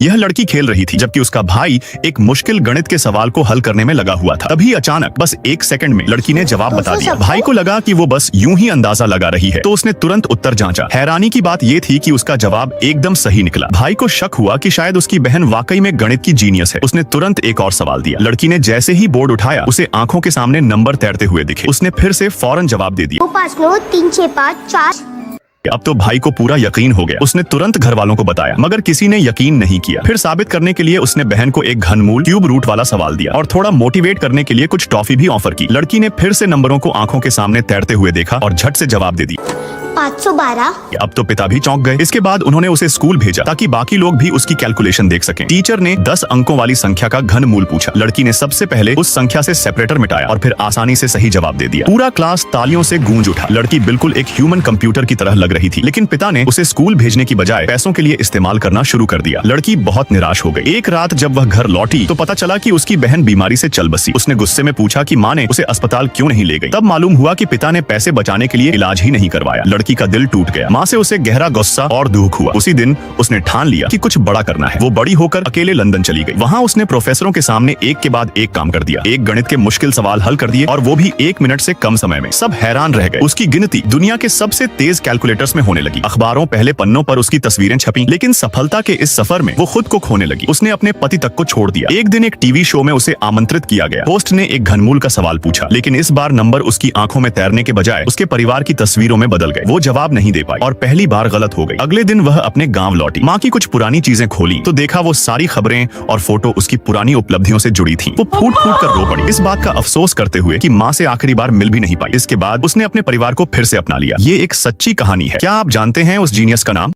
यह लड़की खेल रही थी जबकि उसका भाई एक मुश्किल गणित के सवाल को हल करने में लगा हुआ था। तभी अचानक बस 1 सेकंड में लड़की ने जवाब बता दिया। भाई को लगा कि वो बस यूं ही अंदाजा लगा रही है, तो उसने तुरंत उत्तर जांचा। हैरानी की बात ये थी कि उसका जवाब एकदम सही निकला। भाई को शक हुआ कि शायद उसकी बहन वाकई में गणित की जीनियस है। उसने तुरंत एक और सवाल दिया। लड़की ने जैसे ही बोर्ड उठाया, उसे आंखों के सामने नंबर तैरते हुए दिखे। उसने फिर से फौरन जवाब दे दिया। 2 5 9 3 6 5 4। अब तो भाई को पूरा यकीन हो गया। उसने तुरंत घर वालों को बताया, मगर किसी ने यकीन नहीं किया। फिर साबित करने के लिए उसने बहन को एक घनमूल क्यूब रूट वाला सवाल दिया और थोड़ा मोटिवेट करने के लिए कुछ टॉफी भी ऑफर की। लड़की ने फिर से नंबरों को आंखों के सामने तैरते हुए देखा और झट से जवाब दे दिया। 512। अब तो पिता भी चौंक गए। इसके बाद उन्होंने उसे स्कूल भेजा ताकि बाकी लोग भी उसकी कैलकुलेशन देख सकें। टीचर ने 10 अंकों वाली संख्या का घनमूल पूछा। लड़की ने सबसे पहले उस संख्या से सेपरेटर मिटाया और फिर आसानी से सही जवाब दे दिया। पूरा क्लास तालियों से गूंज उठा। लड़की बिल्कुल एक ह्यूमन कंप्यूटर की तरह लग रही थी, लेकिन पिता ने उसे स्कूल भेजने की बजाय पैसों के लिए इस्तेमाल करना शुरू कर दिया। लड़की बहुत निराश हो गई। एक रात जब वह घर लौटी तो पता चला कि उसकी बहन बीमारी से चल बसी। उसने गुस्से में पूछा कि माँ ने उसे अस्पताल क्यों नहीं ले गई। तब मालूम हुआ कि पिता ने पैसे बचाने के लिए इलाज ही नहीं करवाया। लड़की का दिल टूट गया। माँ से उसे गहरा गुस्सा और दुख हुआ। उसी दिन उसने ठान लिया कि कुछ बड़ा करना है। वो बड़ी होकर अकेले लंदन चली गई। वहाँ उसने प्रोफेसरों के सामने एक के बाद एक काम कर दिया। एक गणित के मुश्किल सवाल हल कर दिए और वो भी 1 मिनट से कम समय में। सब हैरान रह गए। उसकी गिनती दुनिया के सबसे तेज कैलकुलेटर्स में होने लगी। अखबारों पहले पन्नों पर उसकी तस्वीरें छपी, लेकिन सफलता के इस सफर में वो खुद को खोने लगी। उसने अपने पति तक को छोड़ दिया। एक दिन एक टीवी शो में उसे आमंत्रित किया गया। होस्ट ने एक घनमूल का सवाल पूछा, लेकिन इस बार नंबर उसकी आंखों में तैरने के बजाय उसके परिवार की तस्वीरों में बदल गए। वो जवाब नहीं दे पाई और पहली बार गलत हो गई। अगले दिन वह अपने गांव लौटी। माँ की कुछ पुरानी चीजें खोली तो देखा वो सारी खबरें और फोटो उसकी पुरानी उपलब्धियों से जुड़ी थी। वो फूट फूट कर रो पड़ी, इस बात का अफसोस करते हुए कि माँ से आखिरी बार मिल भी नहीं पाई। इसके बाद उसने अपने परिवार को फिर से अपना लिया। ये एक सच्ची कहानी है। क्या आप जानते हैं उस जीनियस का नाम?